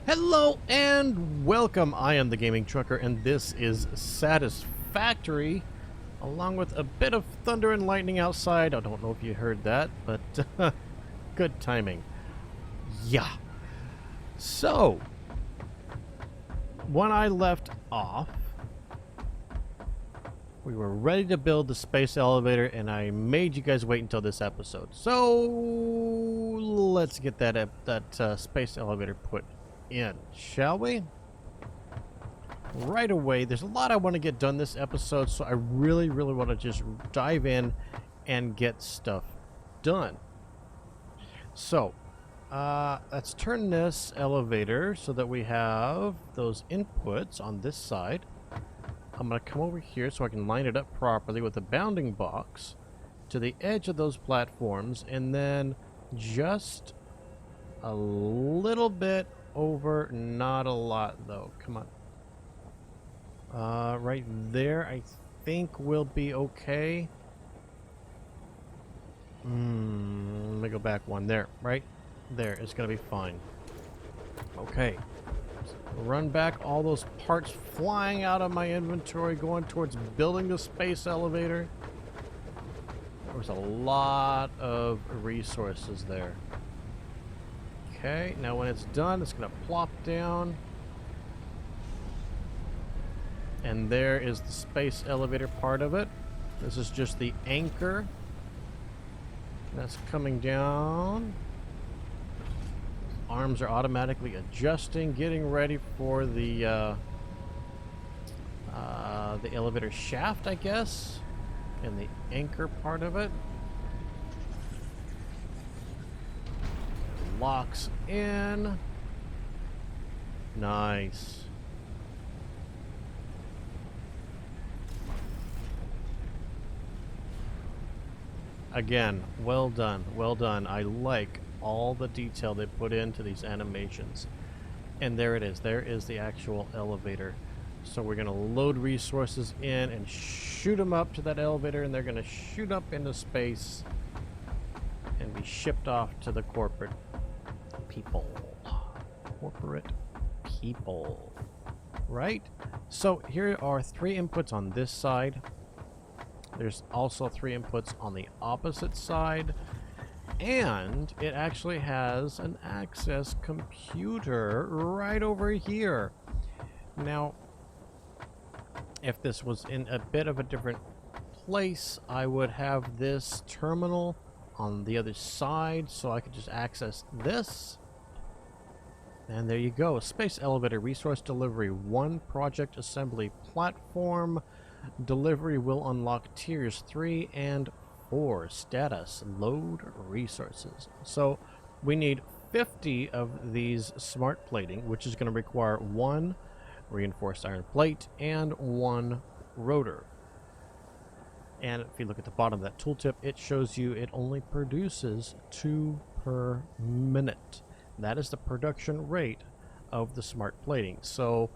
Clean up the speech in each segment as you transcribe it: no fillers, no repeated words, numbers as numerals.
Hello and welcome. I am the Gaming Trucker, and this is Satisfactory, along with a bit of thunder and lightning outside. I don't know if you heard that, but good timing. Yeah. So, when I left off, we were ready to build the space elevator, and I made you guys wait until this episode. So, let's get that space elevator put in, shall we? Right away. There's a lot I want to get done this episode, so I really want to just dive in and get stuff done. So, let's turn this elevator so that we have those inputs on this side. I'm going to come over here so I can line it up properly with the bounding box to the edge of those platforms, and then just a little bit over, not a lot though. Come on. Right there, I think we'll be okay. Let me go back one. There, right there. It's gonna be fine. Okay. Run back all those parts flying out of my inventory, going towards building the space elevator. There was a lot of resources there. Okay, now when it's done, it's going to plop down. And there is the space elevator part of it. This is just the anchor. That's coming down. Arms are automatically adjusting, getting ready for the elevator shaft, I guess, and the anchor part of it. Locks in. Nice. Again, well done, well done. I like all the detail they put into these animations. And there it is. There is the actual elevator. So we're going to load resources in and shoot them up to that elevator, and they're going to shoot up into space and be shipped off to the corporate people. Corporate people. Right? So here are 3 inputs on this side. There's also 3 inputs on the opposite side. And it actually has an access computer right over here. Now, if this was in a bit of a different place, I would have this terminal on the other side, so I could just access this. And there you go. Space elevator resource delivery 1 project assembly platform. Delivery will unlock tiers 3 and 4. Status load resources. So we need 50 of these smart plating, which is going to require 1 reinforced iron plate and 1 rotor. And if you look at the bottom of that tooltip, it shows you it only produces 2 per minute. That is the production rate of the smart plating. So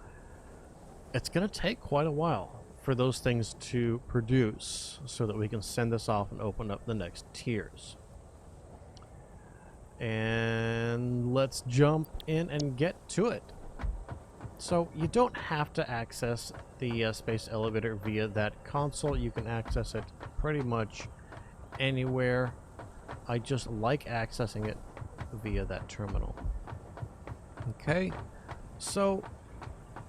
it's going to take quite a while for those things to produce so that we can send this off and open up the next tiers. And let's jump in and get to it. So you don't have to access the space elevator via that console. You can access it pretty much anywhere. I just like accessing it via that terminal. Okay, so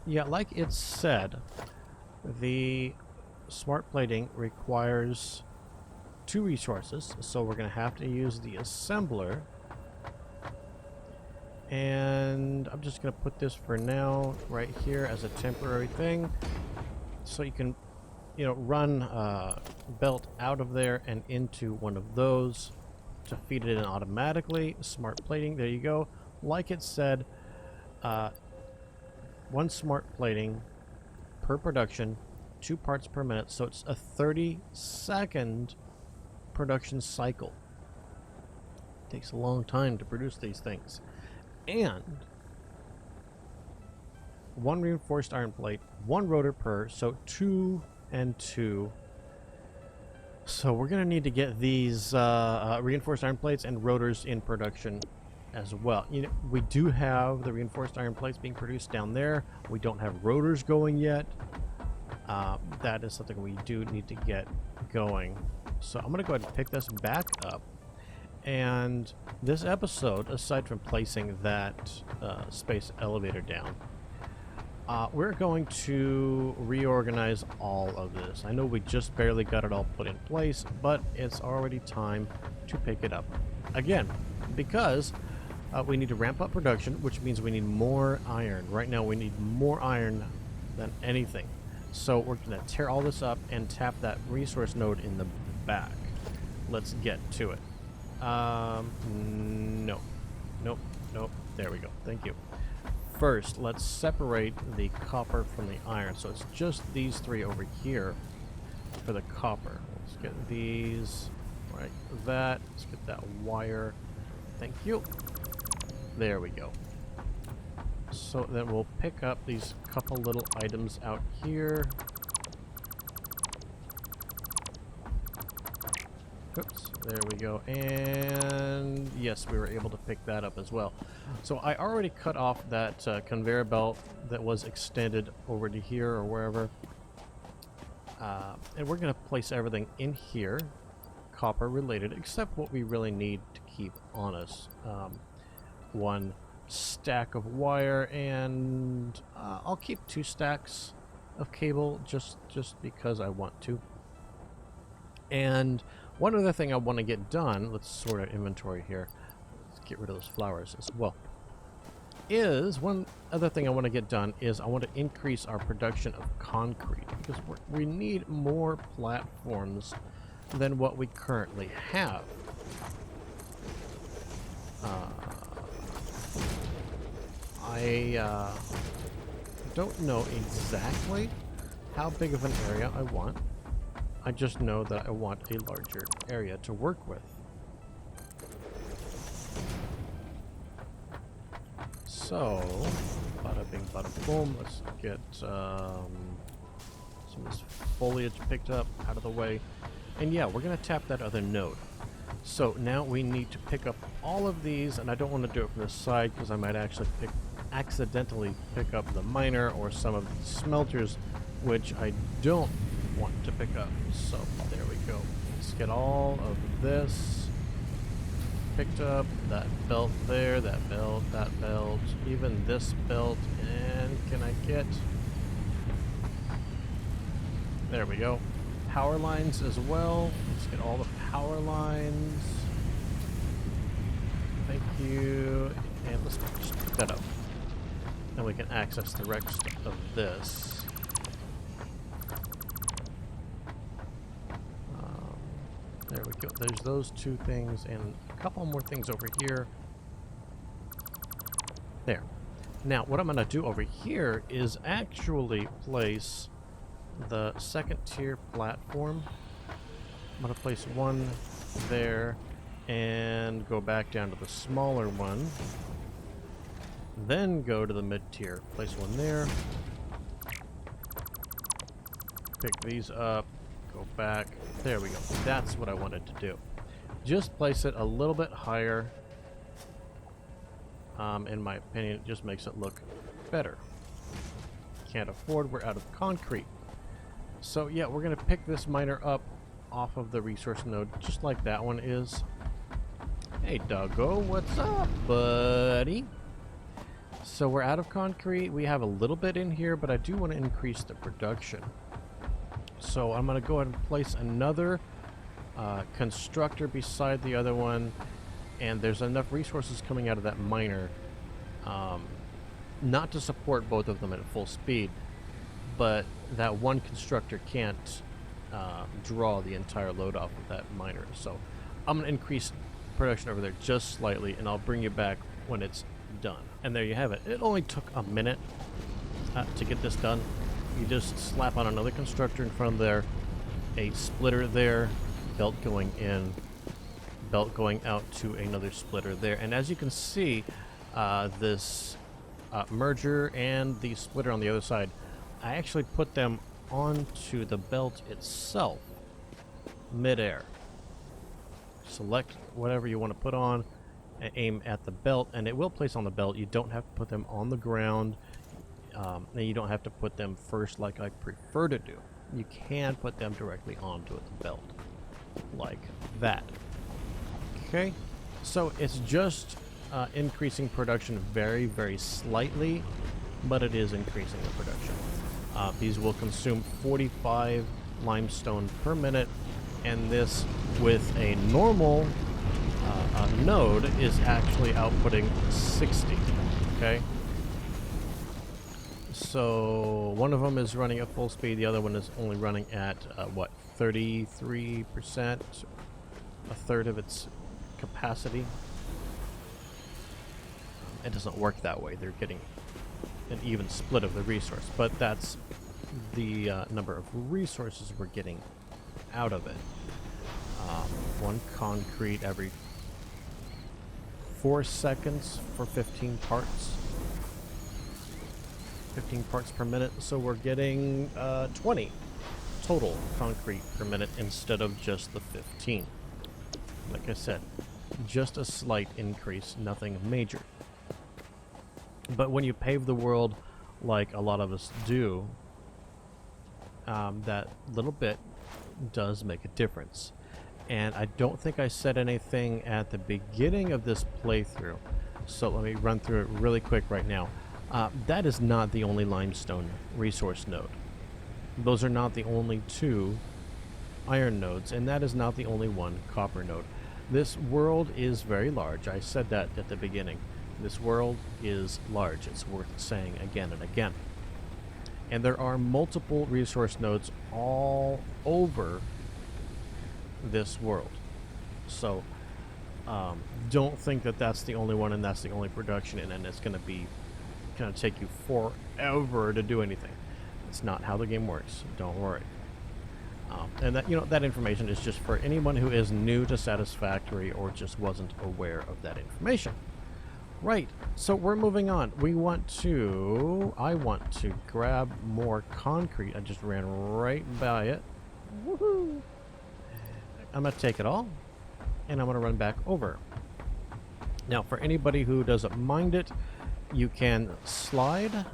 yeah, like it said, the smart plating requires 2 resources, so we're going to have to use the assembler. And I'm just going to put this for now right here as a temporary thing, so you can, run belt out of there and into one of those to feed it in automatically. Smart plating, there you go. Like it said, 1 smart plating per production, 2 parts per minute, so it's a 30-second production cycle. It takes a long time to produce these things. And 1 reinforced iron plate, 1 rotor per, so 2 and 2. So we're going to need to get these reinforced iron plates and rotors in production as well. You know, we do have the reinforced iron plates being produced down there. We don't have rotors going yet. That is something we do need to get going. So I'm going to go ahead and pick this back up. And this episode, aside from placing that space elevator down, we're going to reorganize all of this. I know we just barely got it all put in place, but it's already time to pick it up again, because we need to ramp up production, which means we need more iron. Right now we need more iron than anything. So we're going to tear all this up and tap that resource node in the back. Let's get to it. No. Nope. Nope. There we go. Thank you. First, let's separate the copper from the iron. So it's just these three over here for the copper. Let's get these like that. Let's get that wire. Thank you. There we go. So then we'll pick up these couple little items out here. Oops, there we go. And yes, we were able to pick that up as well. So I already cut off that conveyor belt that was extended over to here or wherever. And we're going to place everything in here, copper related, except what we really need to keep on us. One stack of wire, and I'll keep 2 stacks of cable just because I want to. And one other thing I want to get done, let's sort our inventory here. Let's get rid of those flowers as well. One other thing I want to get done is I want to increase our production of concrete, because we need more platforms than what we currently have. I don't know exactly how big of an area I want. I just know that I want a larger area to work with. So, bada bing, bada boom. Let's get some of this foliage picked up out of the way. And yeah, we're going to tap that other node. So now we need to pick up all of these, and I don't want to do it from the side because I might actually accidentally pick up the miner or some of the smelters, which I don't want to pick up. So there we go. Let's get all of this picked up. That belt there, that belt, even this belt. And can I get... There we go. Power lines as well. Let's get all the power lines. Thank you. And let's just pick that up. Then we can access the rest of this. There we go. There's those 2 things and a couple more things over here. There. Now, what I'm going to do over here is actually place the 2nd tier platform. I'm going to place one there and go back down to the smaller one. Then go to the mid tier. Place one there. Pick these up. Go back. There we go. That's what I wanted to do. Just place it a little bit higher. In my opinion, it just makes it look better. Can't afford, we're out of concrete. So yeah, we're going to pick this miner up off of the resource node, just like that one is. Hey doggo, what's up, buddy? So we're out of concrete. We have a little bit in here, but I do want to increase the production. So I'm going to go ahead and place another constructor beside the other one, and there's enough resources coming out of that miner not to support both of them at full speed, but that one constructor can't draw the entire load off of that miner. So I'm going to increase production over there just slightly, and I'll bring you back when it's done. And there you have it. It only took a minute to get this done. You just slap on another constructor in front of there, a splitter there, belt going in, belt going out to another splitter there. And as you can see, this merger and the splitter on the other side, I actually put them onto the belt itself, midair. Select whatever you want to put on, aim at the belt, and it will place on the belt. You don't have to put them on the ground, and you don't have to put them first like I prefer to do. You can put them directly onto the belt, like that. Okay, so it's just increasing production very, very slightly, but it is increasing the production. These will consume 45 limestone per minute, and this with a normal node is actually outputting 60. Okay, so one of them is running at full speed, the other one is only running at what, 33%, a third of its capacity. It doesn't work that way. They're getting an even split of the resource, but that's the number of resources we're getting out of it. One concrete every 4 seconds for 15 parts. 15 parts per minute, so we're getting 20 total concrete per minute instead of just the 15. Like I said, just a slight increase, nothing major. But when you pave the world like a lot of us do, that little bit does make a difference. And I don't think I said anything at the beginning of this playthrough, so let me run through it really quick right now. That is not the only limestone resource node. Those are not the only 2 iron nodes, and that is not the only 1 copper node. This world is very large. I said that at the beginning. This world is large. It's worth saying again and again. And there are multiple resource nodes all over this world. So don't think that that's the only one and that's the only production, and then it's going to take you forever to do anything. It's not how the game works. Don't worry. And that, that information is just for anyone who is new to Satisfactory or just wasn't aware of that information. Right, so we're moving on. I want to grab more concrete. I just ran right by it. Woohoo! I'm going to take it all, and I'm going to run back over. Now, for anybody who doesn't mind it, you can slide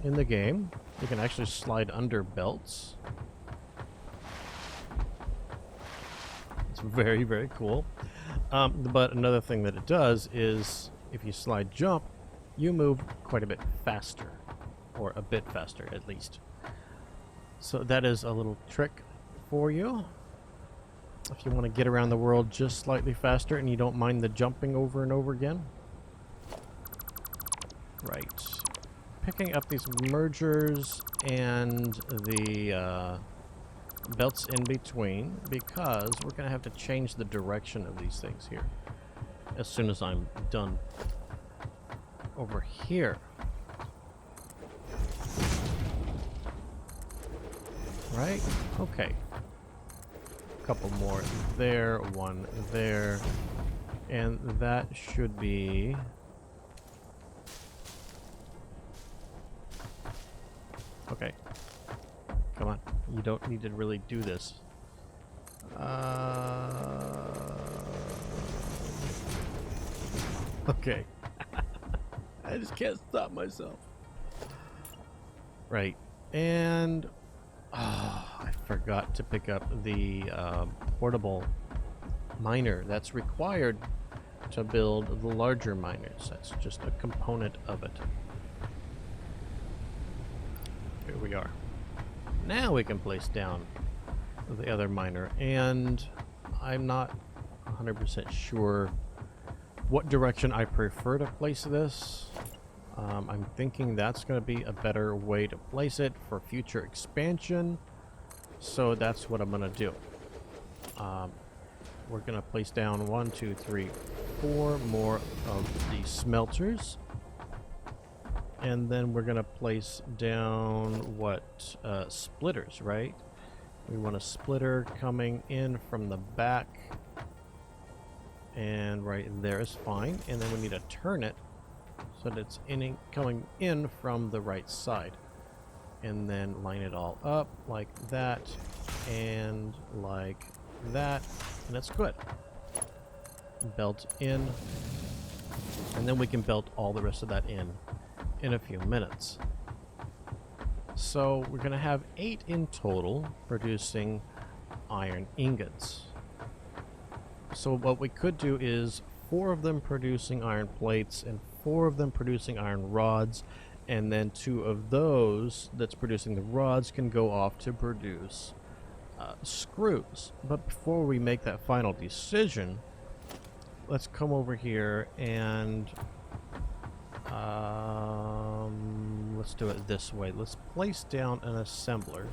in the game. You can actually slide under belts. It's very, very cool. But another thing that it does is, if you slide jump, you move quite a bit faster, or a bit faster at least. So that is a little trick for you. If you want to get around the world just slightly faster and you don't mind the jumping over and over again. Right. Picking up these mergers and the belts in between, because we're going to have to change the direction of these things here as soon as I'm done over here. Right? Okay. A couple more there, one there, and that should be... Okay. Come on. You don't need to really do this. Okay. I just can't stop myself. Right. And... I forgot to pick up the portable miner that's required to build the larger miners. That's just a component of it. Here we are. Now we can place down the other miner, and I'm not 100% sure what direction I prefer to place this. I'm thinking that's going to be a better way to place it for future expansion, so that's what I'm going to do. We're going to place down 1, 2, 3, 4 more of the smelters. And then we're going to place down, what, splitters, right? We want a splitter coming in from the back. And right there is fine. And then we need to turn it so that it's coming in from the right side. And then line it all up like that and like that. And that's good. Belt in. And then we can belt all the rest of that in a few minutes. So we're going to have 8 in total producing iron ingots. So what we could do is 4 of them producing iron plates and 4 of them producing iron rods, and then 2 of those that's producing the rods can go off to produce screws. But before we make that final decision, let's come over here and let's do it this way. Let's place down an assembler.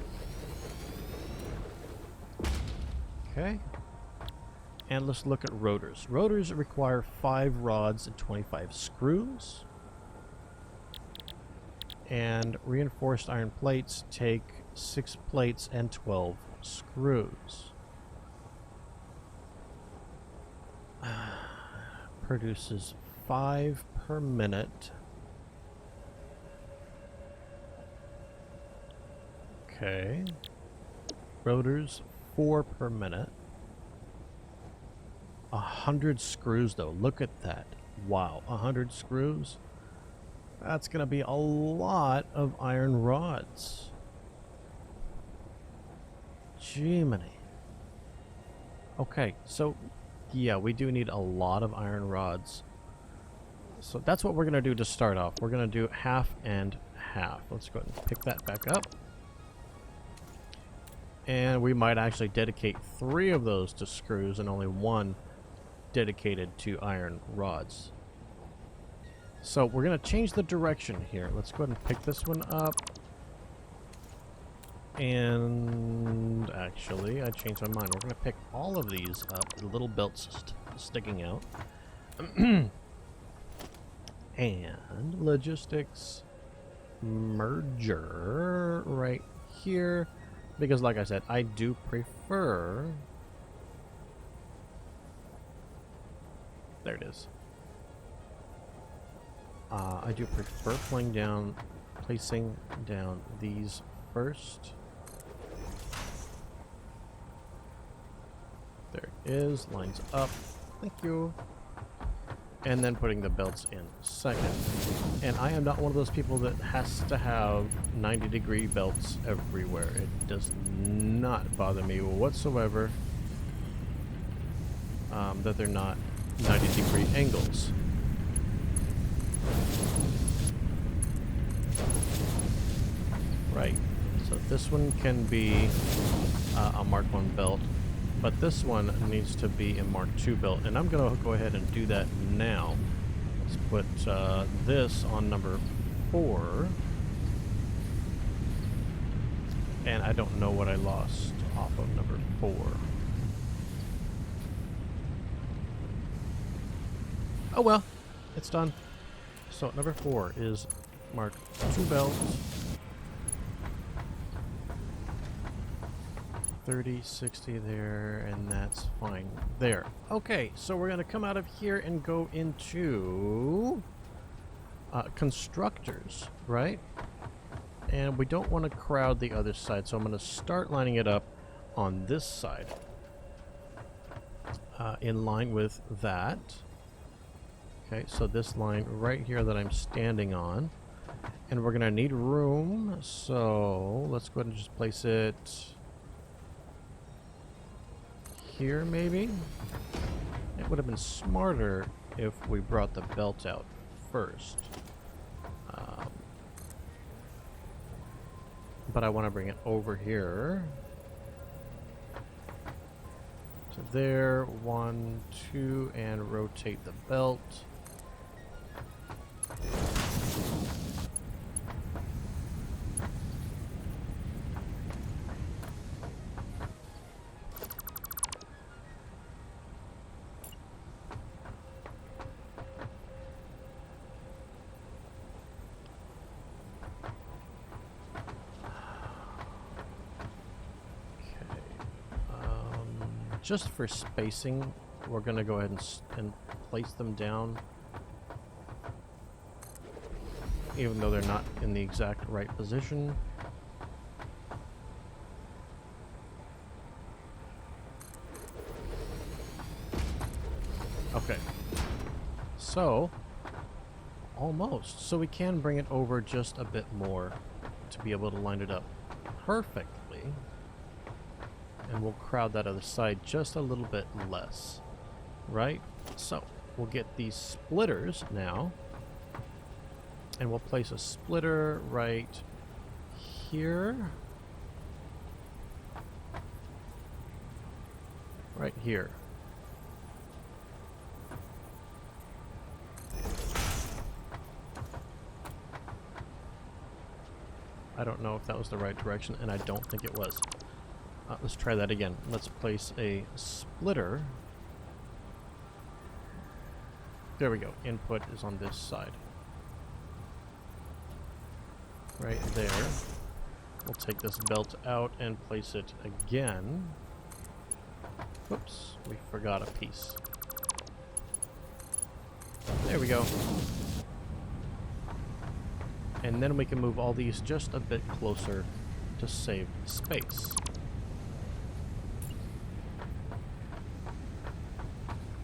Okay. And let's look at rotors. Rotors require 5 rods and 25 screws. And reinforced iron plates take 6 plates and 12 screws. Produces 5 per minute. Okay. Rotors 4 per minute. 100 screws though. Look at that. Wow, 100 screws. That's gonna be a lot of iron rods. Jiminy. Okay, so yeah, we do need a lot of iron rods. So that's what we're gonna do to start off. We're gonna do half and half. Let's go ahead and pick that back up. And we might actually dedicate 3 of those to screws and only 1 dedicated to iron rods. So we're going to change the direction here. Let's go ahead and pick this one up. And actually, I changed my mind. We're going to pick all of these up, the little belts sticking out. And logistics merger right here. Because like I said, I do prefer... There it is. I do prefer placing down these first. There it is, lines up. Thank you. And then putting the belts in second. And I am not one of those people that has to have 90-degree belts everywhere. It does not bother me whatsoever that they're not 90-degree angles. Right. So this one can be a Mark 1 belt, but this one needs to be a Mark 2 belt, and I'm going to go ahead and do that now. Let's put this on number 4. And I don't know what I lost off of number 4. Oh well, it's done. So number 4 is Mark 2 belt. 30, 60 there, and that's fine there. Okay, so we're going to come out of here and go into constructors, right? And we don't want to crowd the other side, so I'm going to start lining it up on this side. In line with that. Okay, so this line right here that I'm standing on. And we're going to need room, so let's go ahead and just place it here, maybe? It would have been smarter if we brought the belt out first. But I want to bring it over here. So there, 1, 2, and rotate the belt. Just for spacing, we're going to go ahead and place them down, even though they're not in the exact right position. Okay. So, Almost. So we can bring it over just a bit more to be able to line it up perfectly. And we'll crowd that other side just a little bit less. Right? So we'll get these splitters now. And we'll place a splitter right here. Right here. I don't know if that was the right direction, and I don't think it was. Let's try that again. Let's place a splitter. There we go. Input is on this side. Right there. We'll take this belt out and place it again. Oops, we forgot a piece. There we go. And then we can move all these just a bit closer to save space.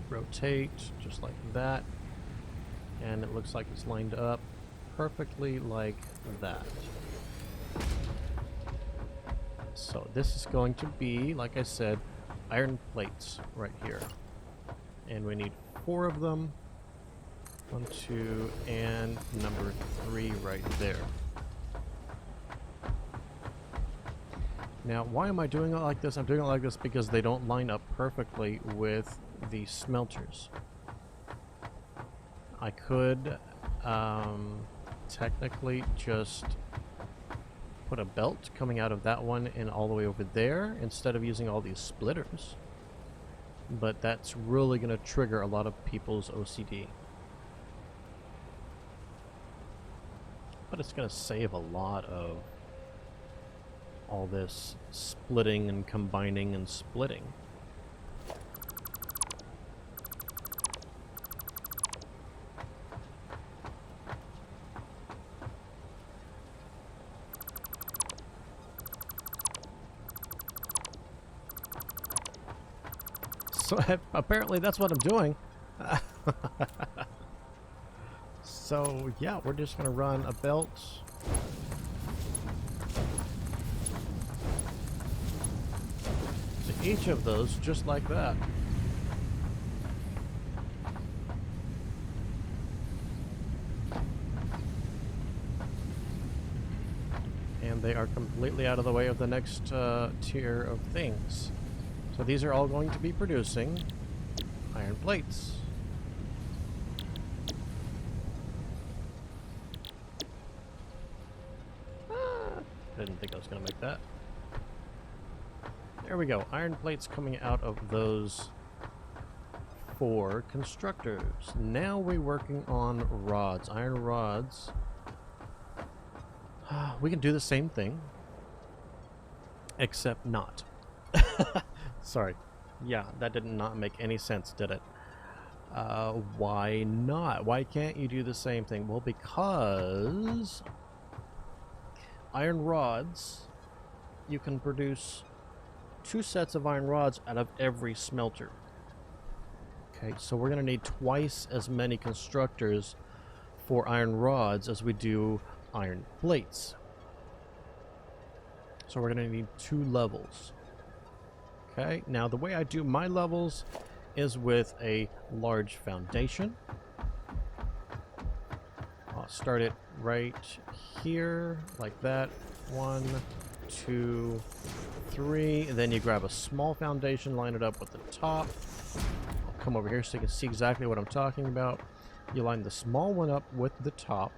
Rotate, just like that. And it looks like it's lined up perfectly like that. So this is going to be, like I said, iron plates right here. And we need 4 of them. 1, 2, and number 3 right there. Now, why am I doing it like this? I'm doing it like this because they don't line up perfectly with the smelters. I could technically just put a belt coming out of that one and all the way over there instead of using all these splitters. But that's really going to trigger a lot of people's OCD. But it's going to save a lot of all this splitting and combining and splitting. So apparently that's what I'm doing. So yeah, we're just going to run a belt. To each of those, just like that. And they are completely out of the way of the next tier of things. So these are all going to be producing iron plates. Didn't think I was going to make that. There we go. Iron plates coming out of those 4 constructors. Now we're working on rods. Iron rods. We can do the same thing. Except not. Sorry. Yeah, that did not make any sense, did it? Why not? Why can't you do the same thing? Well, because iron rods, you can produce 2 sets of iron rods out of every smelter. Okay, so we're going to need twice as many constructors for iron rods as we do iron plates. So we're going to need 2 levels. Okay, now the way I do my levels is with a large foundation. I'll start it right here, like that. 1, 2, 3. And then you grab a small foundation, line it up with the top. I'll come over here so you can see exactly what I'm talking about. You line the small one up with the top,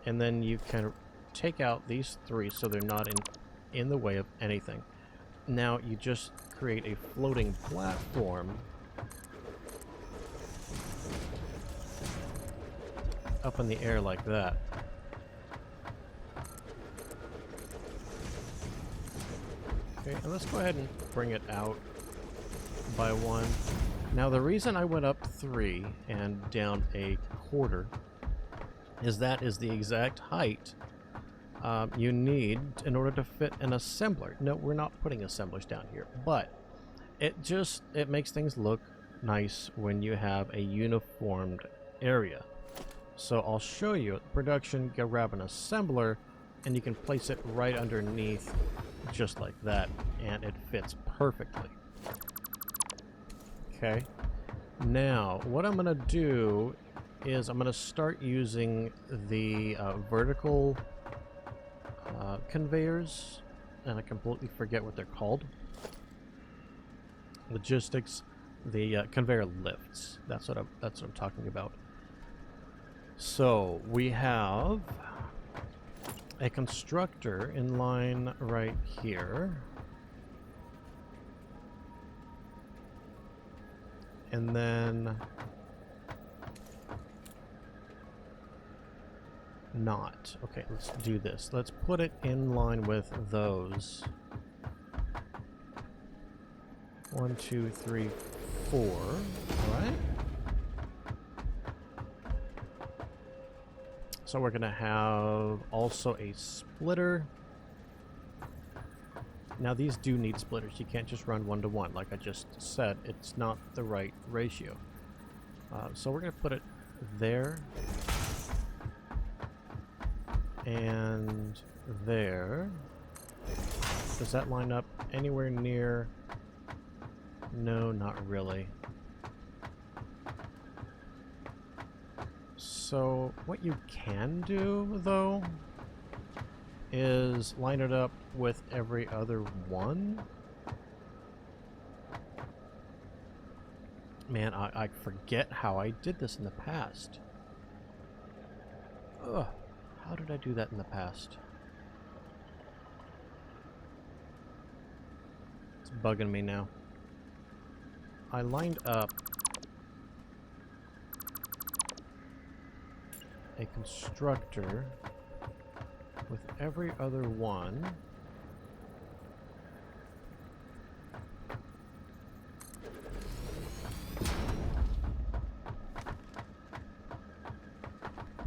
and then you can take out these 3 so they're not in the way of anything. Now you just create a floating platform up in the air like that. Okay, and let's go ahead and bring it out by 1. Now the reason I went up 3 and down a quarter is that is the exact height you need in order to fit an assembler. No, we're not putting assemblers down here, but it makes things look nice when you have a uniformed area. So I'll show you production, grab an assembler, and you can place it right underneath just like that, and it fits perfectly. Okay. Now, what I'm going to do is I'm going to start using the vertical conveyors, and I completely forget what they're called. Logistics, the conveyor lifts. That's what I'm talking about. So we have a constructor in line right here, and then not. Okay, let's do this. Let's put it in line with those. 1, 2, 3, 4. All right. So we're going to have also a splitter. Now these do need splitters. You can't just run 1 to 1. Like I just said, it's not the right ratio. So we're going to put it there. And there. Does that line up anywhere near? No, not really. So what you can do, though, is line it up with every other one. Man, I forget how I did this in the past. Ugh, how did I do that in the past? It's bugging me now. I lined up a constructor with every other one.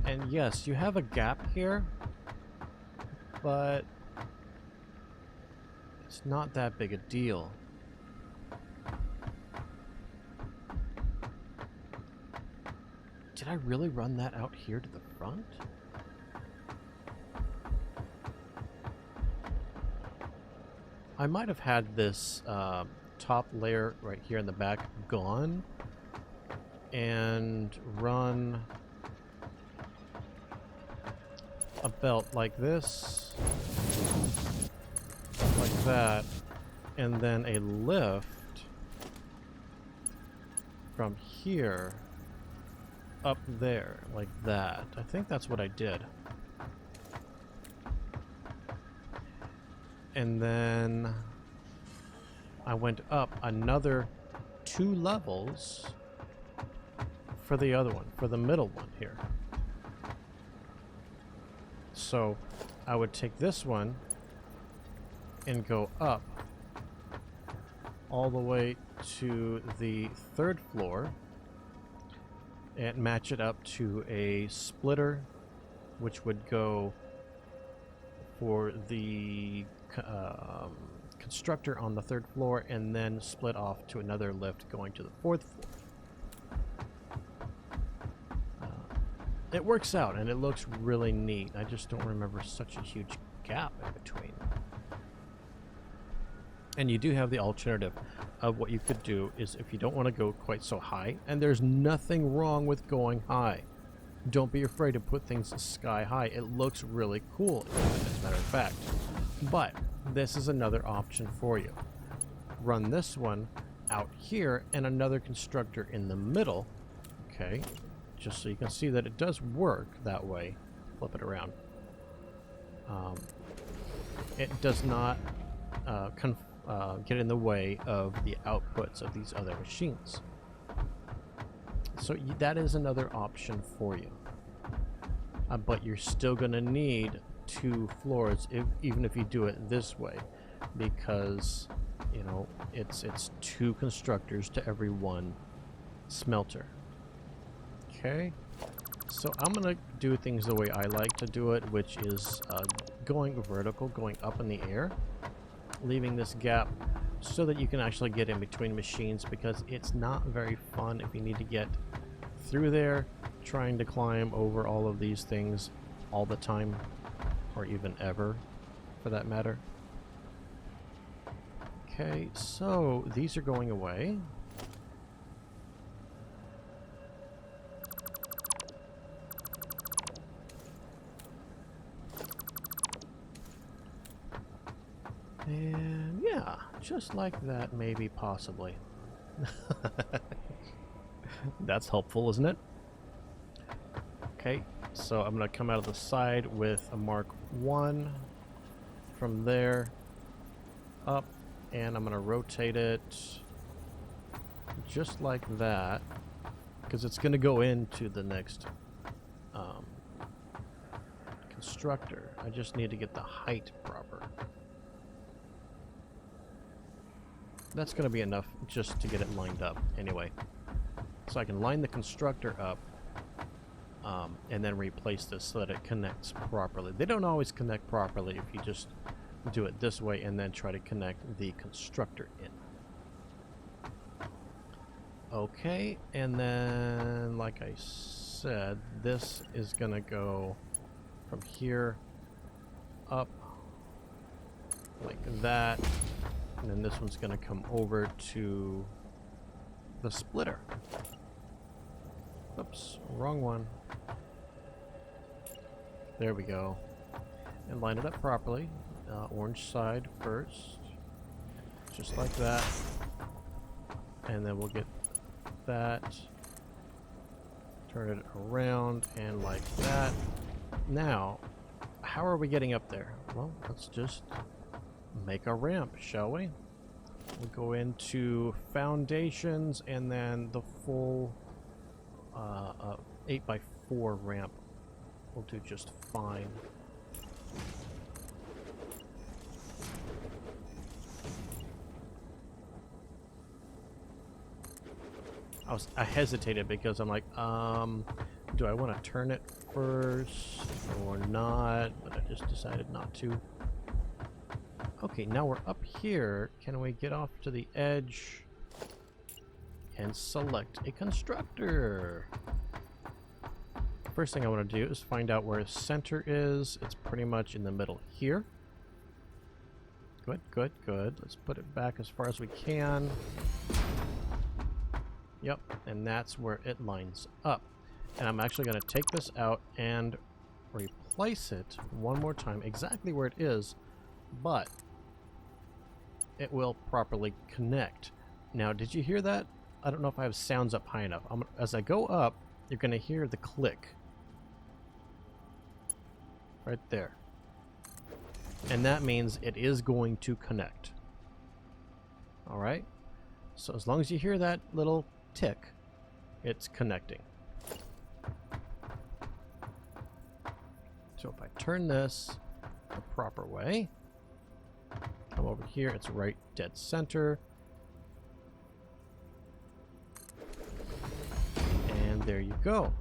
And yes, you have a gap here, but it's not that big a deal. Did I really run that out here to the front? I might have had this top layer right here in the back gone and run a belt like this, like that, and then a lift from here up there, like that. I think that's what I did. And then I went up another 2 levels for the other one, for the middle one here. So I would take this one and go up all the way to the 3rd floor and match it up to a splitter, which would go for the constructor on the 3rd floor, and then split off to another lift going to the 4th floor. It works out and it looks really neat. I just don't remember such a huge gap in between. And you do have the alternative of what you could do is, if you don't want to go quite so high, and there's nothing wrong with going high. Don't be afraid to put things sky high. It looks really cool, as a matter of fact. But this is another option for you. Run this one out here and another constructor in the middle. Okay, just so you can see that it does work that way. Flip it around. It does not get in the way of the outputs of these other machines. So that is another option for you. But you're still going to need 2 floors, even if you do it this way, because, you know, it's 2 constructors to every 1 smelter. Okay, so I'm going to do things the way I like to do it, which is going vertical, going up in the air, leaving this gap so that you can actually get in between machines, because it's not very fun if you need to get through there, trying to climb over all of these things all the time, or even ever, for that matter. Okay, so these are going away. And yeah, just like that, maybe, possibly. That's helpful, isn't it? Okay, so I'm going to come out of the side with a Mark 1 from there up, and I'm going to rotate it just like that, because it's going to go into the next constructor. I just need to get the height proper. That's going to be enough just to get it lined up anyway. So I can line the constructor up and then replace this so that it connects properly. They don't always connect properly if you just do it this way and then try to connect the constructor in. Okay, and then like I said, this is going to go from here up like that. And then this one's going to come over to the splitter. Oops, wrong one. There we go. And line it up properly. Orange side first. Just like that. And then we'll get that. Turn it around and like that. Now, how are we getting up there? Well, let's just make a ramp, shall we? We'll go into foundations and then the full 8x4 ramp will do just fine. I hesitated because I'm like, do I want to turn it first or not? But I just decided not to. Okay, now we're up here. Can we get off to the edge and select a constructor? First thing I want to do is find out where center is. It's pretty much in the middle here. Good, good, good. Let's put it back as far as we can. Yep, and that's where it lines up. And I'm actually going to take this out and replace it one more time exactly where it is, but it will properly connect. Now, did you hear that? I don't know if I have sounds up high enough. As I go up, you're going to hear the click. Right there. And that means it is going to connect. Alright? So as long as you hear that little tick, it's connecting. So if I turn this the proper way, come over here, it's right dead center. And there you go.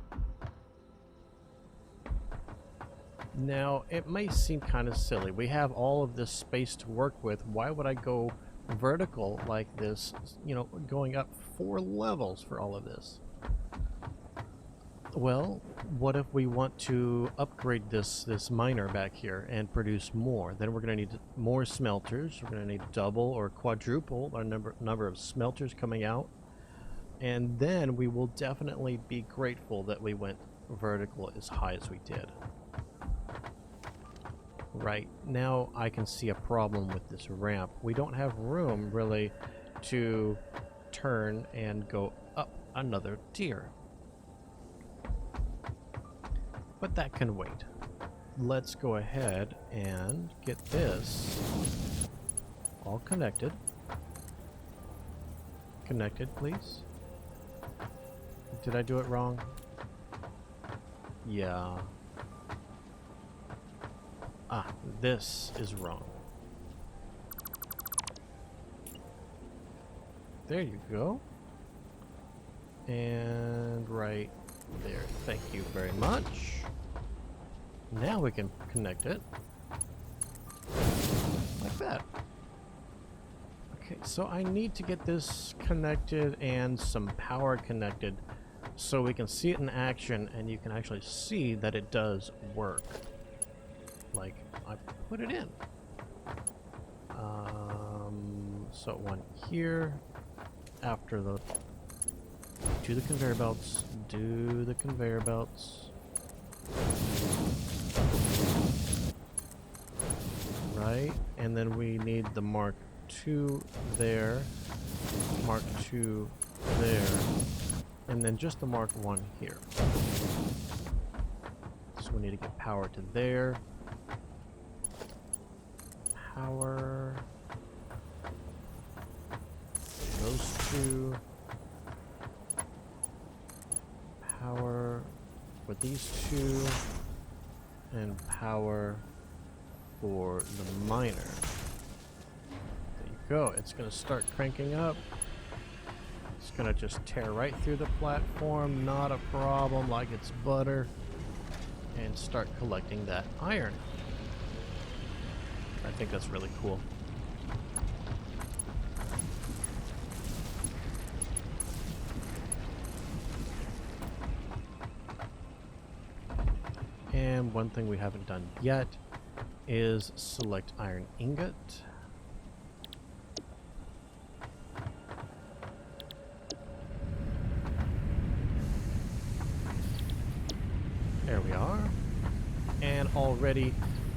Now, it may seem kind of silly. We have all of this space to work with. Why would I go vertical like this, you know, going up 4 levels for all of this? Well, what if we want to upgrade this miner back here and produce more? Then we're going to need more smelters. We're going to need double or quadruple our number of smelters coming out. And then we will definitely be grateful that we went vertical as high as we did. Right, now I can see a problem with this ramp. We don't have room, really, to turn and go up another tier. But that can wait. Let's go ahead and get this all connected. Connected, please. Did I do it wrong? Yeah. Ah, this is wrong. There you go. And right there. Thank you very much. Now we can connect it. Like that. Okay, so I need to get this connected and some power connected so we can see it in action, and you can actually see that it does work. Like, I put it in. So one here, after the, do the conveyor belts, do the conveyor belts. Right, and then we need the Mark II there, Mark II there, and then just the Mark I here. So we need to get power to there. Power. Those two. Power for these two. And power for the miner. There you go. It's going to start cranking up. It's going to just tear right through the platform. Not a problem, like it's butter. And start collecting that iron. I think that's really cool. And one thing we haven't done yet is select iron ingot. There we are. And already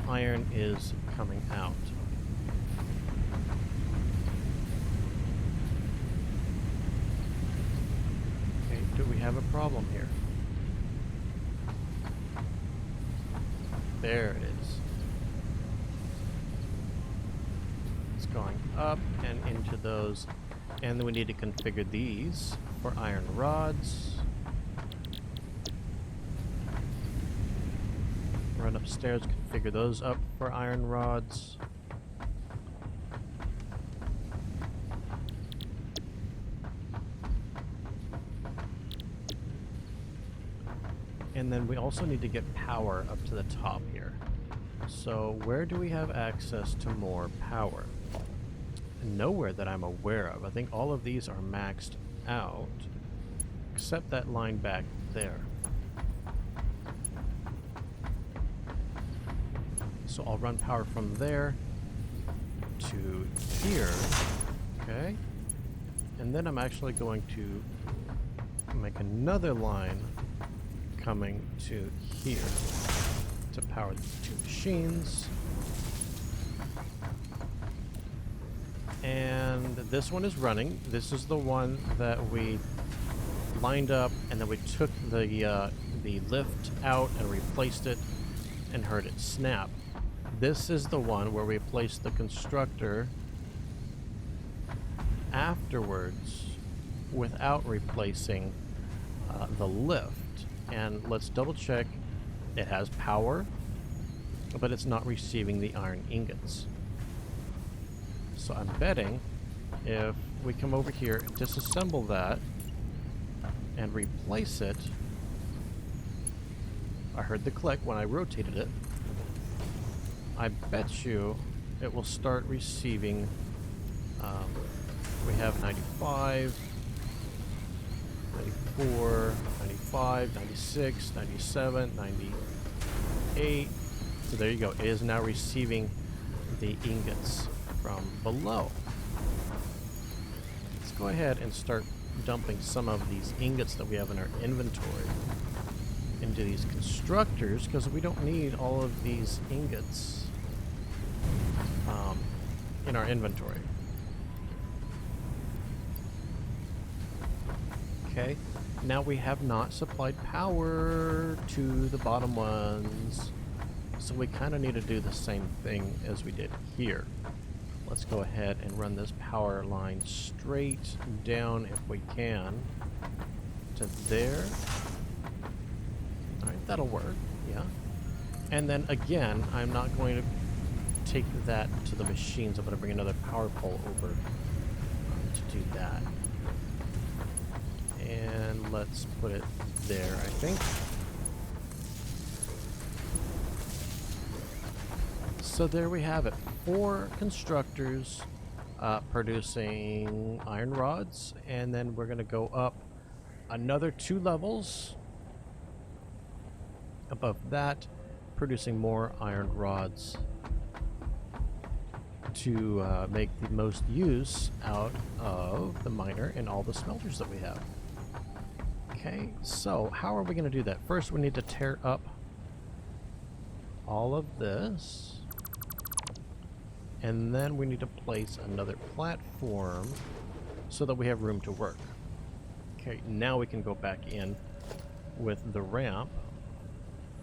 iron is coming out. Okay, do we have a problem here? There it is. It's going up and into those. And then we need to configure these for iron rods. Run upstairs, configure those up for iron rods. And then we also need to get power up to the top here. So where do we have access to more power? Nowhere that I'm aware of. I think all of these are maxed out, except that line back there. So I'll run power from there to here, okay? And then I'm actually going to make another line coming to here to power these two machines. And this one is running. This is the one that we lined up, and then we took the lift out and replaced it and heard it snap. This is the one where we placed the constructor afterwards without replacing the lift. And let's double check. It has power, but it's not receiving the iron ingots. So I'm betting if we come over here and disassemble that and replace it, I heard the click when I rotated it, I bet you it will start receiving, we have 95, 94, 95, 96, 97, 98. So there you go. It is now receiving the ingots from below. Let's go ahead and start dumping some of these ingots that we have in our inventory into these constructors, because we don't need all of these ingots in our inventory. Okay, now we have not supplied power to the bottom ones, so we kind of need to do the same thing as we did here. Let's go ahead and run this power line straight down if we can to there. Alright, that'll work, yeah. And then again, I'm not going to take that to the machines. I'm going to bring another power pole over to do that. And let's put it there, I think. So there we have it. 4 constructors producing iron rods, and then we're going to go up another 2 levels above that, producing more iron rods to make the most use out of the miner and all the smelters that we have. Okay, so how are we going to do that? First, we need to tear up all of this, and then we need to place another platform so that we have room to work. Okay, now we can go back in with the ramp,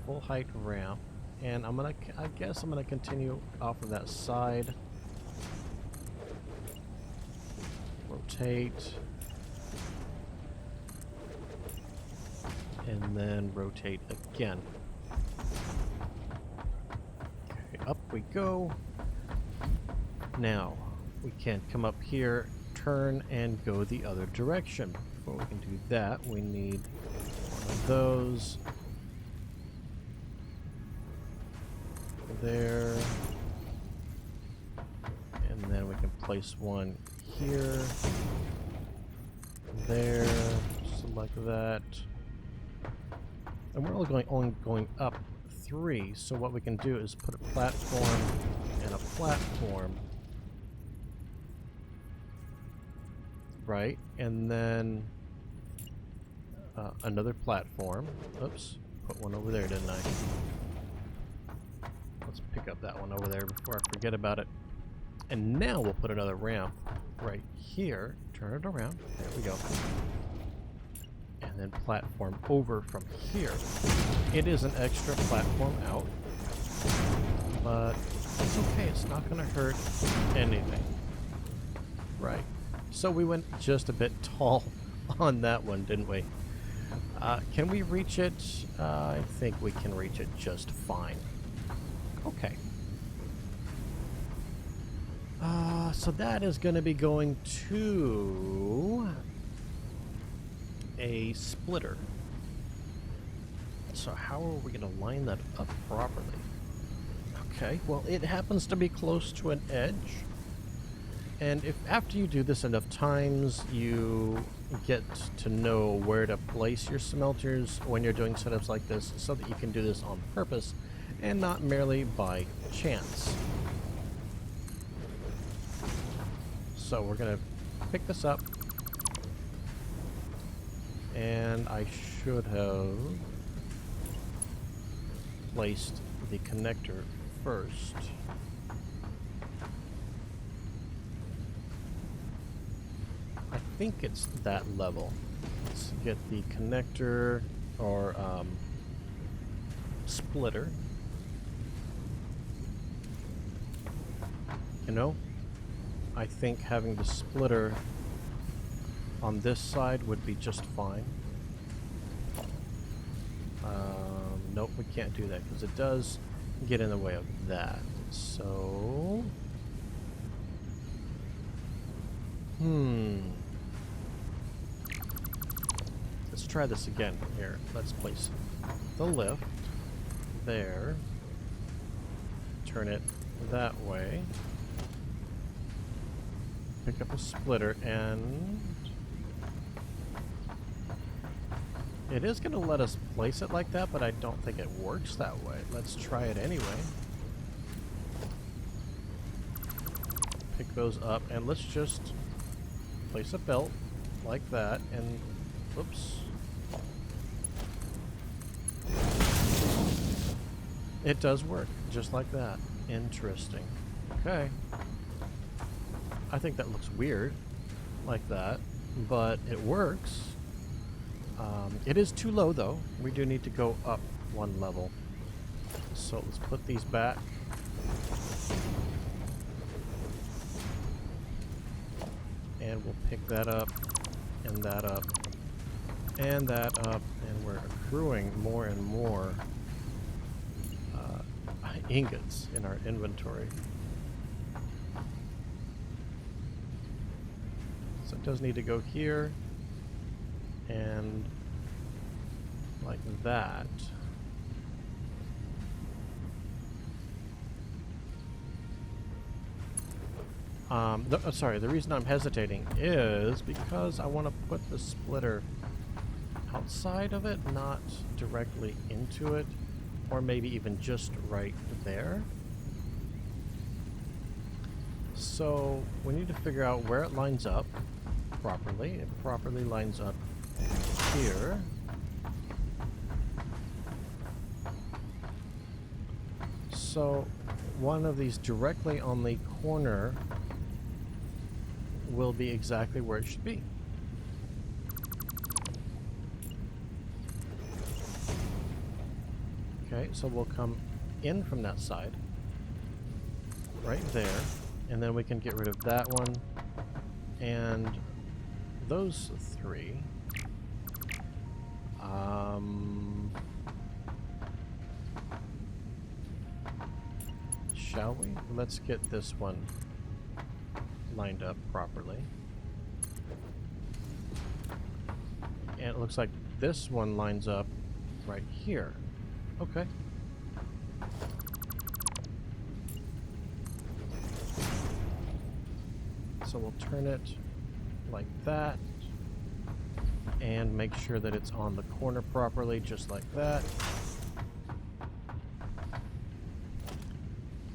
full height ramp, and I guess I'm gonna continue off of that side. Rotate. And then rotate again. Okay, up we go. Now, we can come up here, turn, and go the other direction. Before we can do that, we need one of those. There. And then we can place one here. There. Select that. And we're only going up 3, so what we can do is put a platform and a platform. Right, and then another platform. Oops, put one over there, didn't I? Let's pick up that one over there before I forget about it. And now we'll put another ramp right here. Turn it around. There we go. And then platform over from here. It is an extra platform out, but it's okay. It's not going to hurt anything. Right. So we went just a bit tall on that one, didn't we? Can we reach it? I think we can reach it just fine. Okay. So that is going to be going to a splitter. So how are we going to line that up properly? Okay, well, it happens to be close to an edge. And if after you do this enough times, you get to know where to place your smelters when you're doing setups like this, so that you can do this on purpose and not merely by chance. So we're going to pick this up, and I should have placed the connector first. I think it's that level. Let's get the connector or splitter. You know, I think having the splitter on this side would be just fine. Nope, we can't do that because it does get in the way of that. So, let's try this again here. Let's place the lift there. Turn it that way. Pick up a splitter, and it is going to let us place it like that, but I don't think it works that way. Let's try it anyway. Pick those up, and let's just place a belt like that, and whoops. It does work, just like that. Interesting. Okay. I think that looks weird, like that, but it works. It is too low, though. We do need to go up 1 level. So let's put these back. And we'll pick that up, and that up, and that up, and we're accruing more and more ingots in our inventory. So it does need to go here, and like that. Sorry, the reason I'm hesitating is because I want to put the splitter outside of it, not directly into it, or maybe even just right there. So we need to figure out where it lines up properly. It properly lines up here. So one of these directly on the corner will be exactly where it should be. Okay, so we'll come in from that side, right there, and then we can get rid of that one and those three. Shall we? Let's get this one lined up properly. And it looks like this one lines up right here. Okay. So we'll turn it like that and make sure that it's on the corner properly, just like that.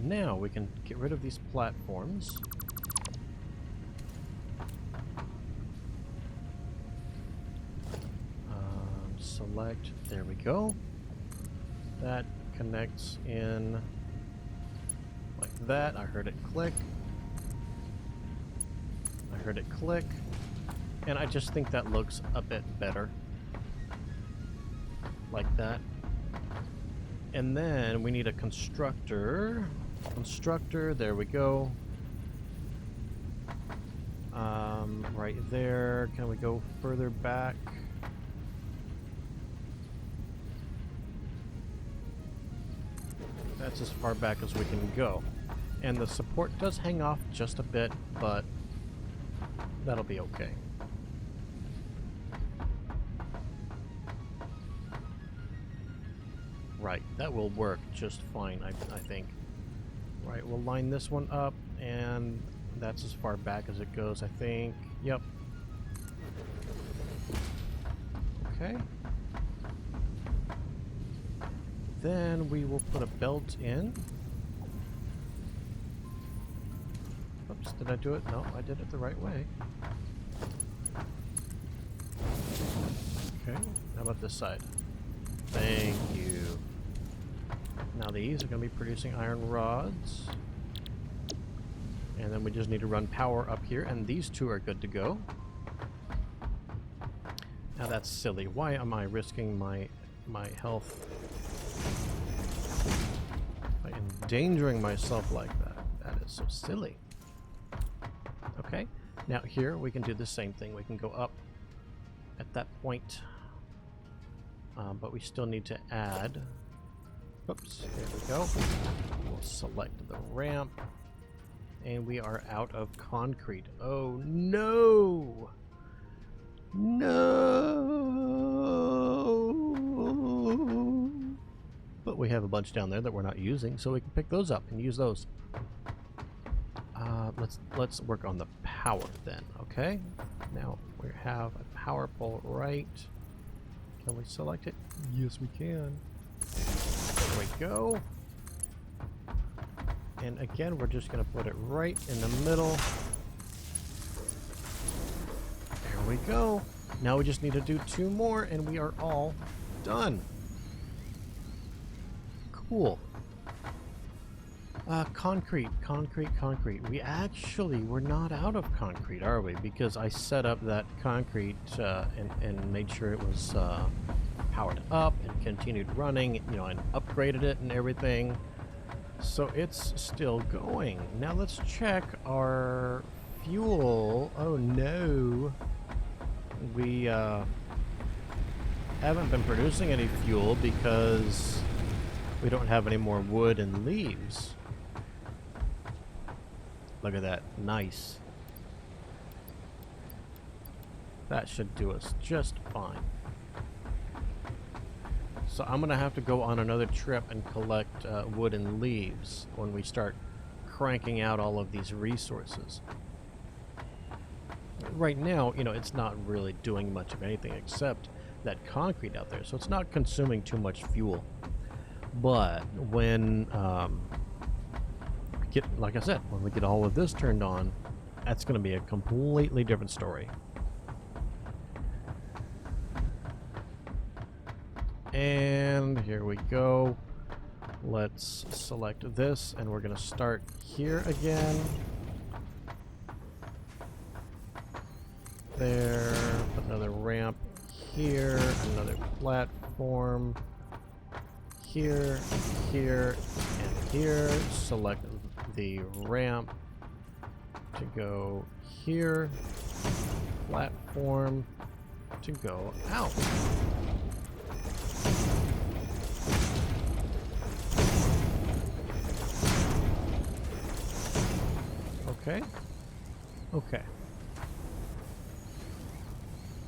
Now we can get rid of these platforms. Select, there we go. That connects in like that. I heard it click. I heard it click. And I just think that looks a bit better. Like that. And then we need a constructor. Constructor, there we go. Right there. Can we go further back? That's as far back as we can go. And the support does hang off just a bit, but that'll be okay. Right, that will work just fine, I think. Right, we'll line this one up, and that's as far back as it goes, I think. Yep. Okay. Then we will put a belt in. Oops, did I do it? No, I did it the right way. Okay, how about this side? Thank you. Now these are going to be producing iron rods. And then we just need to run power up here, and these two are good to go. Now that's silly. Why am I risking my health by endangering myself like that? That is so silly. Okay, now here we can do the same thing. We can go up at that point, but we still need to add. Oops, there we go. We'll select the ramp, and we are out of concrete. Oh no! No! But we have a bunch down there that we're not using, so we can pick those up and use those. Let's work on the power then, okay? Now we have a power pole right. Can we select it? Yes, we can. There we go. And again, we're just going to put it right in the middle. There we go. Now we just need to do two more, and we are all done. Cool. Concrete. We're not out of concrete, are we? Because I set up that concrete and made sure it was powered up and continued running, you know, and upgraded it and everything. So it's still going. Now let's check our fuel. Oh no. We haven't been producing any fuel because we don't have any more wood and leaves. Look at that. Nice. That should do us just fine. So I'm going to have to go on another trip and collect wood and leaves when we start cranking out all of these resources. Right now, you know, it's not really doing much of anything except that concrete out there, so it's not consuming too much fuel. But when like I said, when we get all of this turned on, that's going to be a completely different story. And here we go. Let's select this, and we're going to start here again. There, put another ramp here, another platform here, here, and here. Select the ramp to go here, platform to go out. Okay. Okay.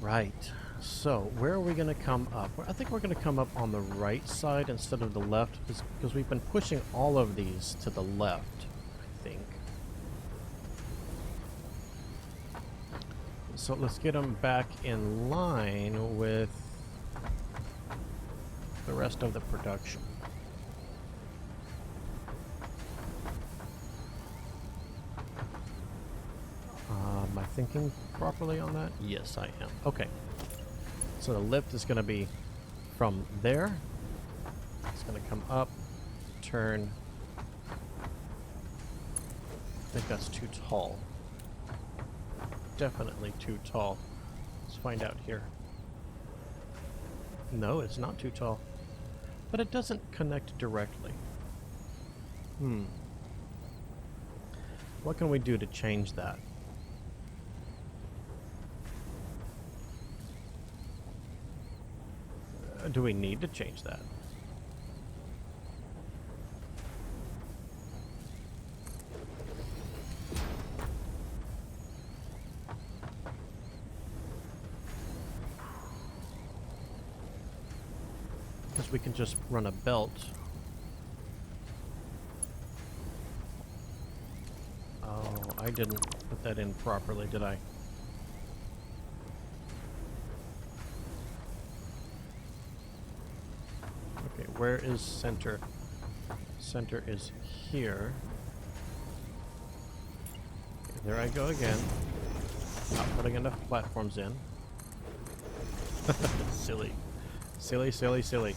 Right. So, where are we going to come up? I think we're going to come up on the right side instead of the left, because we've been pushing all of these to the left, I think. So let's get them back in line with the rest of the production. Am I thinking properly on that? Yes, I am. Okay. So the lift is going to be from there. It's going to come up, turn. I think that's too tall. Definitely too tall. Let's find out here. No, it's not too tall. But it doesn't connect directly. What can we do to change that? Do we need to change that? Because we can just run a belt. Oh, I didn't put that in properly, did I? Okay, where is center? Center is here. Okay, there I go again. Not putting enough platforms in. Silly. Silly, silly, silly.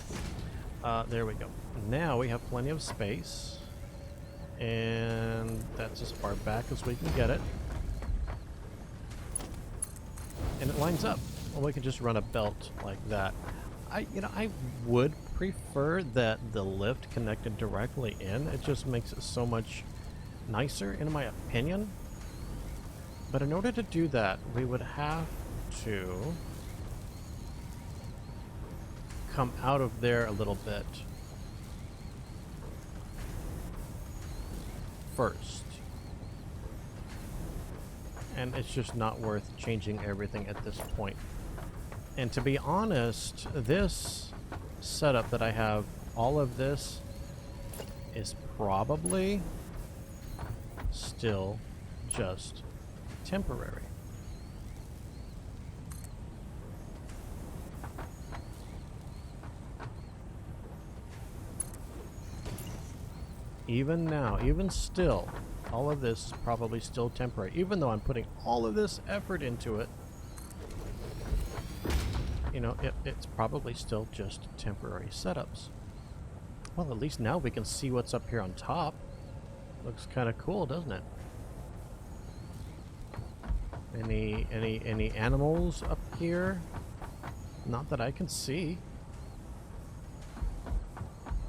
There we go. Now we have plenty of space. And that's as far back as we can get it. And it lines up. Well, we can just run a belt like that. I would prefer that the lift connected directly in. It just makes it so much nicer, in my opinion. But in order to do that, we would have to come out of there a little bit first. And it's just not worth changing everything at this point. And to be honest, this setup that I have, all of this is probably still just temporary. Even now, even still, all of this is probably still temporary. Even though I'm putting all of this effort into it, you know, it's probably still just temporary setups. Well, at least now we can see what's up here on top. Looks kind of cool, doesn't it? Any animals up here? Not that I can see.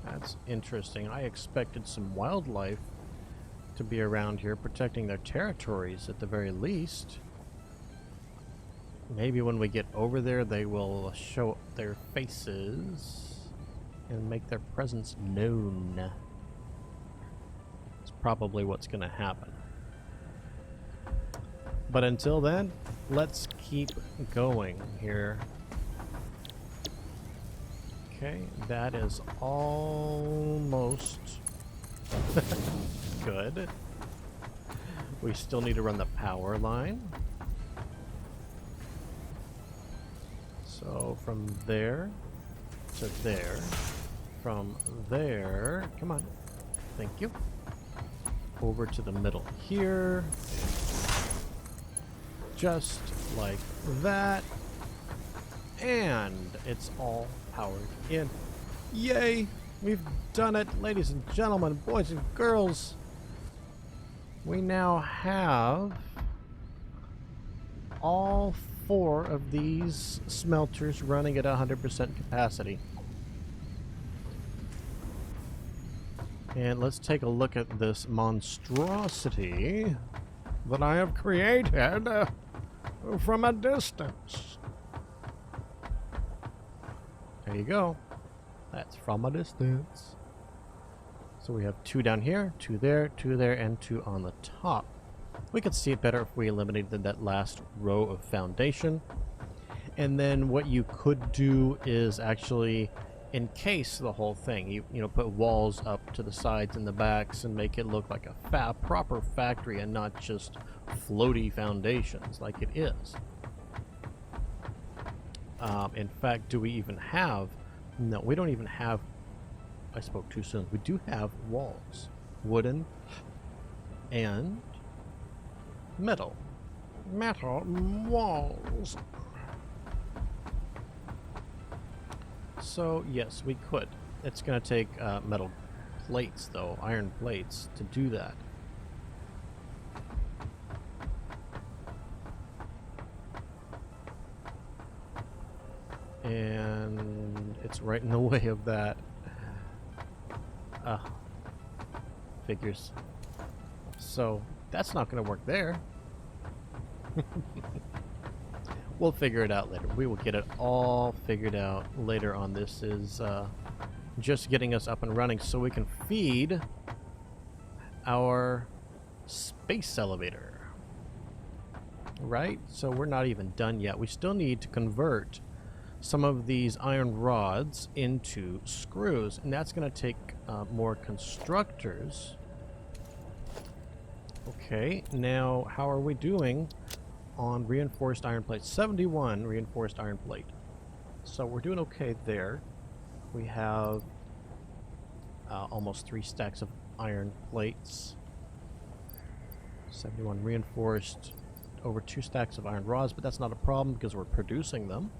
That's interesting. I expected some wildlife to be around here protecting their territories at the very least. Maybe when we get over there they will show their faces and make their presence known. It's probably what's going to happen. But until then, let's keep going here. Okay, that is almost good. We still need to run the power line. So So from there to there, from there, come on, thank you, over to the middle here, just like that, and it's all powered in. Yay! We've done it, ladies and gentlemen, boys and girls. We now have all 4 of these smelters running at 100% capacity. And let's take a look at this monstrosity that I have created from a distance. There you go. That's from a distance. So we have 2 down here, 2 there, 2 there, and 2 on the top. We could see it better if we eliminated that last row of foundation. And then what you could do is actually encase the whole thing. You know, put walls up to the sides and the backs and make it look like a proper factory and not just floaty foundations like it is. In fact, do we even have... No, we don't even have... I spoke too soon. We do have walls. Wooden and metal. Metal walls. So, yes, we could. It's going to take metal plates, though. Iron plates to do that. And it's right in the way of that. Figures. So, that's not going to work there. We'll figure it out later. We will get it all figured out later on. This is just getting us up and running so we can feed our space elevator. Right? So we're not even done yet. We still need to convert some of these iron rods into screws, and that's going to take more constructors. Okay, now how are we doing on reinforced iron plate? 71 reinforced iron plate. So we're doing okay there. We have almost 3 stacks of iron plates. 71 reinforced, over 2 stacks of iron rods, but that's not a problem because we're producing them.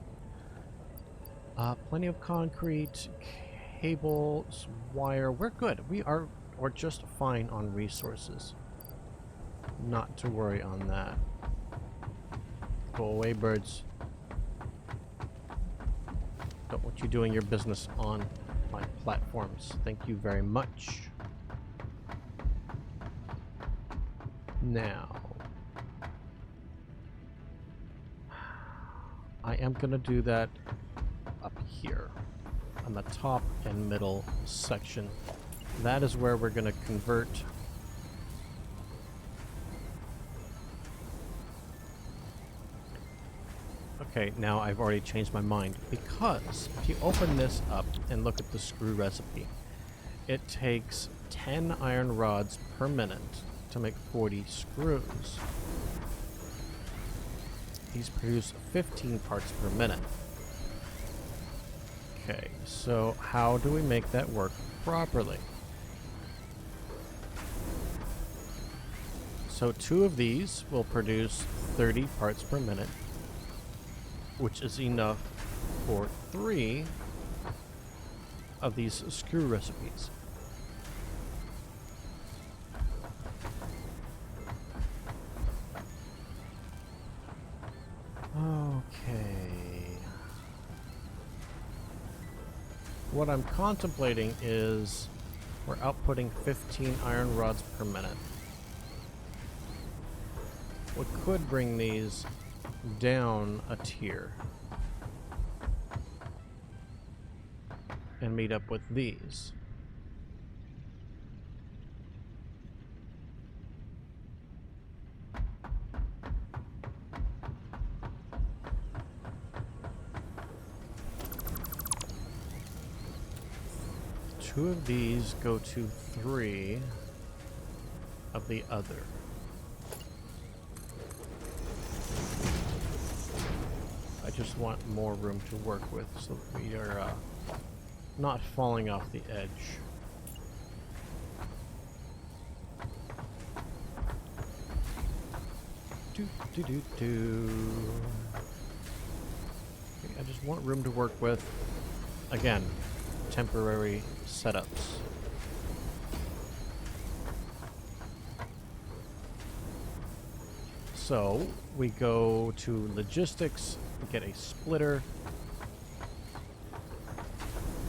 Plenty of concrete, cables, wire. We're good. We're just fine on resources. Not to worry on that. Go away, birds. Don't want you doing your business on my platforms. Thank you very much. Now, I am going to do that up here on the top and middle section. That is where we're going to convert Okay, now I've already changed my mind, because if you open this up and look at the screw recipe, it takes 10 iron rods per minute to make 40 screws. These produce 15 parts per minute. Okay, so how do we make that work properly? So 2 of these will produce 30 parts per minute, which is enough for 3 of these screw recipes. Okay. What I'm contemplating is we're outputting 15 iron rods per minute. We could bring these down a tier and meet up with these. Two of these go to 3 of the other. I just want more room to work with so that we are not falling off the edge. Okay, I just want room to work with. Again, temporary setups. So we go to logistics, get a splitter,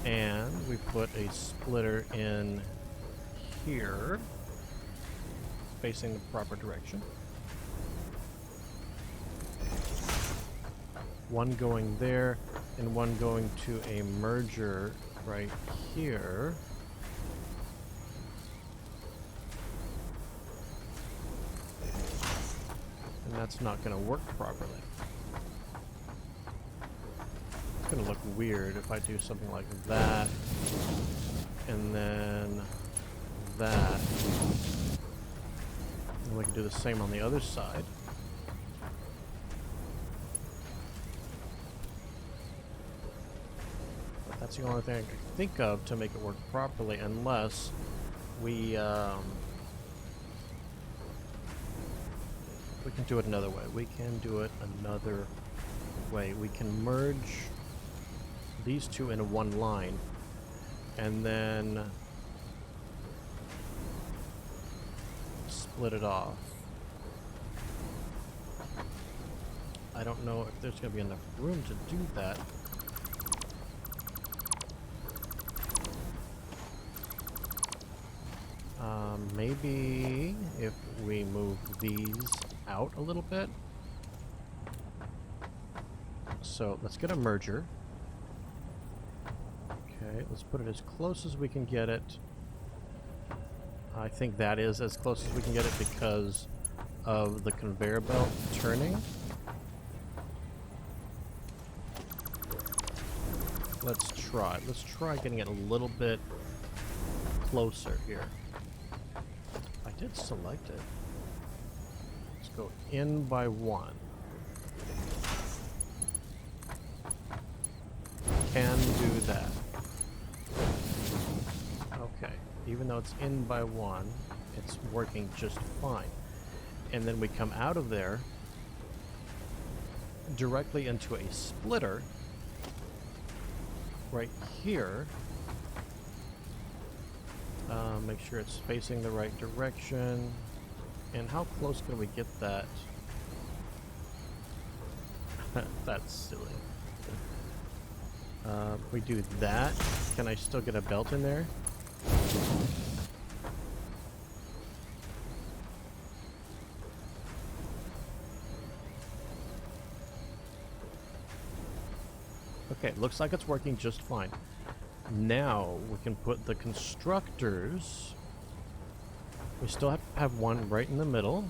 and we put a splitter in here, facing the proper direction. One going there, and one going to a merger right here. And that's not going to work properly. It's going to look weird if I do something like that, and then that. And we can do the same on the other side. But that's the only thing I can think of to make it work properly, unless we can do it another way. We can do it another way. We can merge these two into one line, and then split it off. I don't know if there's going to be enough room to do that. Maybe if we move these out a little bit. So let's get a merger. Okay, let's put it as close as we can get it. I think that is as close as we can get it because of the conveyor belt turning. Let's try. Let's try getting it a little bit closer here. I did select it. Let's go in by one. Can do that. Okay. Even though it's in by one, it's working just fine. And then we come out of there directly into a splitter right here. Make sure it's facing the right direction. And how close can we get that? That's silly. If we do that, can I still get a belt in there? Okay, looks like it's working just fine. Now we can put the constructors. We still have to have one right in the middle.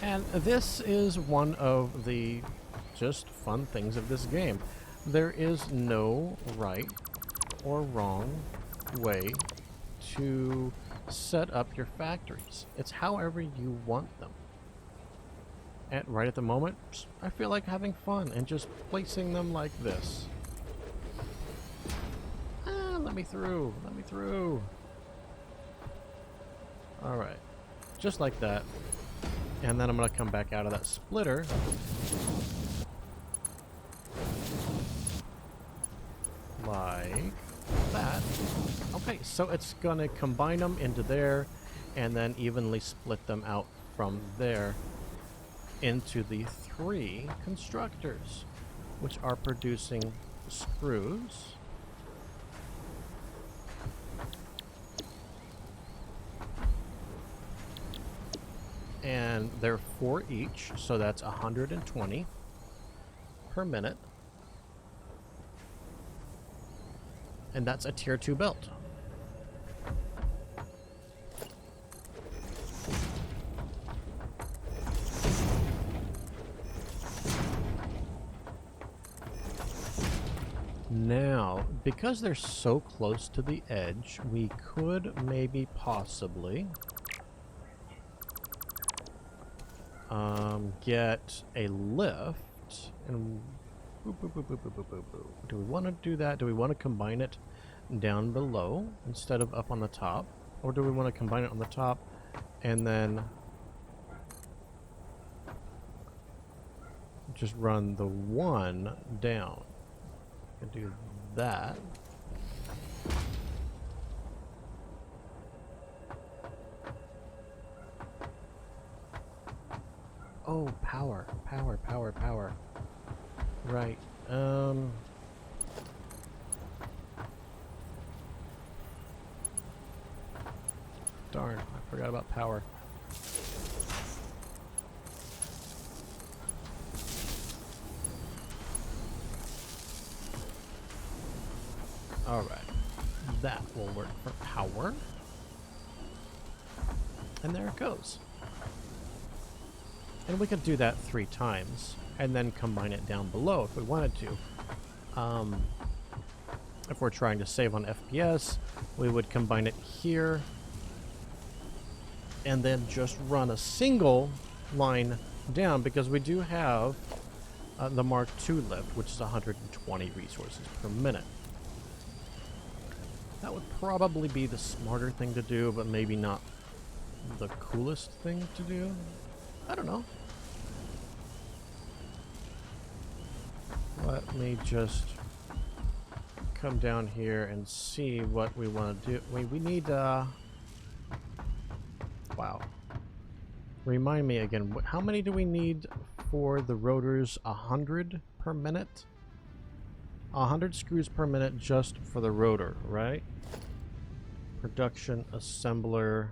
And this is one of the just fun things of this game. There is no right or wrong way to set up your factories. It's however you want them. And right at the moment, I feel like having fun and just placing them like this. Let me through. Let me through. Alright. Just like that. And then I'm going to come back out of that splitter. Like that. Okay, so it's going to combine them into there and then evenly split them out from there into the 3 constructors, which are producing screws. And they're 4 each, so that's 120 per minute. And that's a tier 2 belt. Now, because they're so close to the edge, we could maybe possibly get a lift, and boop, boop, boop, boop, boop, boop, boop, boop. Do we want to do that? Do we want to combine it down below instead of up on the top? Or do we want to combine it on the top and then just run the one down? I can do that. Oh, power. Right. Darn, I forgot about power. Alright. That will work for power. And there it goes. And we could do that 3 times and then combine it down below if we wanted to. If we're trying to save on FPS, we would combine it here and then just run a single line down, because we do have the Mark II lift, which is 120 resources per minute. That would probably be the smarter thing to do, but maybe not the coolest thing to do. I don't know. Let me just come down here and see what we want to do. We need, wow. Remind me again, how many do we need for the rotors? 100 per minute? 100 screws per minute just for the rotor, right? Production assembler.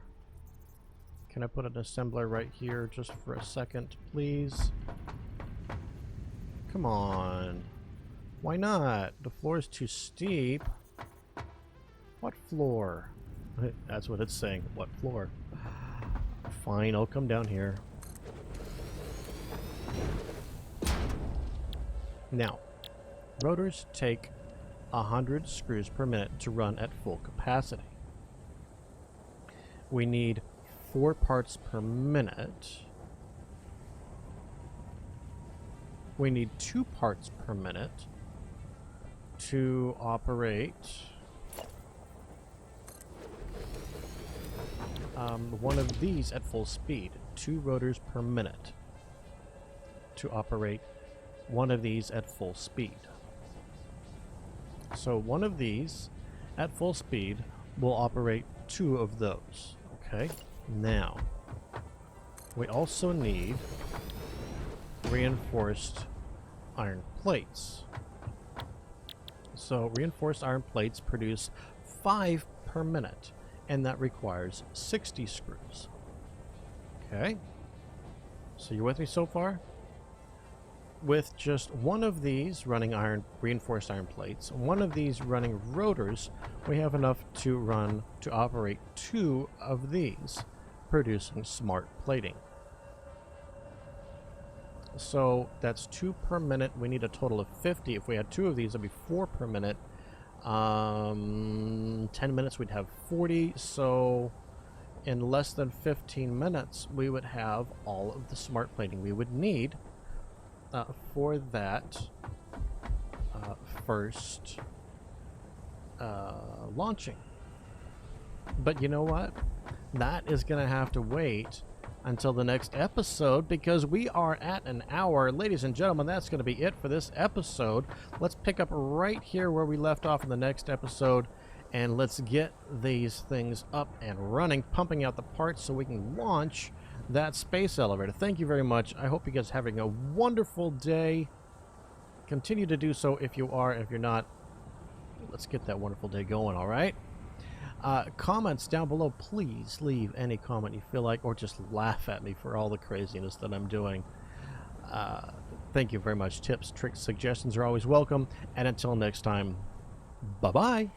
Can I put an assembler right here just for a second, please? Come on. Why not? The floor is too steep. What floor? That's what it's saying. What floor? Fine, I'll come down here. Now, rotors take 100 screws per minute to run at full capacity. We need 4 parts per minute. We need 2 parts per minute to operate one of these at full speed. 2 rotors per minute to operate one of these at full speed. So one of these at full speed will operate 2 of those. Okay, now we also need reinforced iron plates. So reinforced iron plates produce 5 per minute, and that requires 60 screws. Okay, so you're with me so far? With just one of these running reinforced iron plates, one of these running rotors, we have enough to operate 2 of these, producing smart plating. So that's 2 per minute. We need a total of 50. If we had 2 of these, that'd be 4 per minute. 10 minutes, we'd have 40. So in less than 15 minutes, we would have all of the smart plating we would need for that first launching. But you know what? That is going to have to wait until the next episode, because we are at an hour. Ladies and gentlemen, that's going to be it for this episode. Let's pick up right here where we left off in the next episode, and let's get these things up and running, pumping out the parts so we can launch that space elevator. Thank you very much. I hope you guys are having a wonderful day. Continue to do so if you are. If you're not, let's get that wonderful day going, all right? Comments down below. Please leave any comment you feel like, or just laugh at me for all the craziness that I'm doing. Thank you very much. Tips, tricks, suggestions are always welcome. And until next time, bye-bye.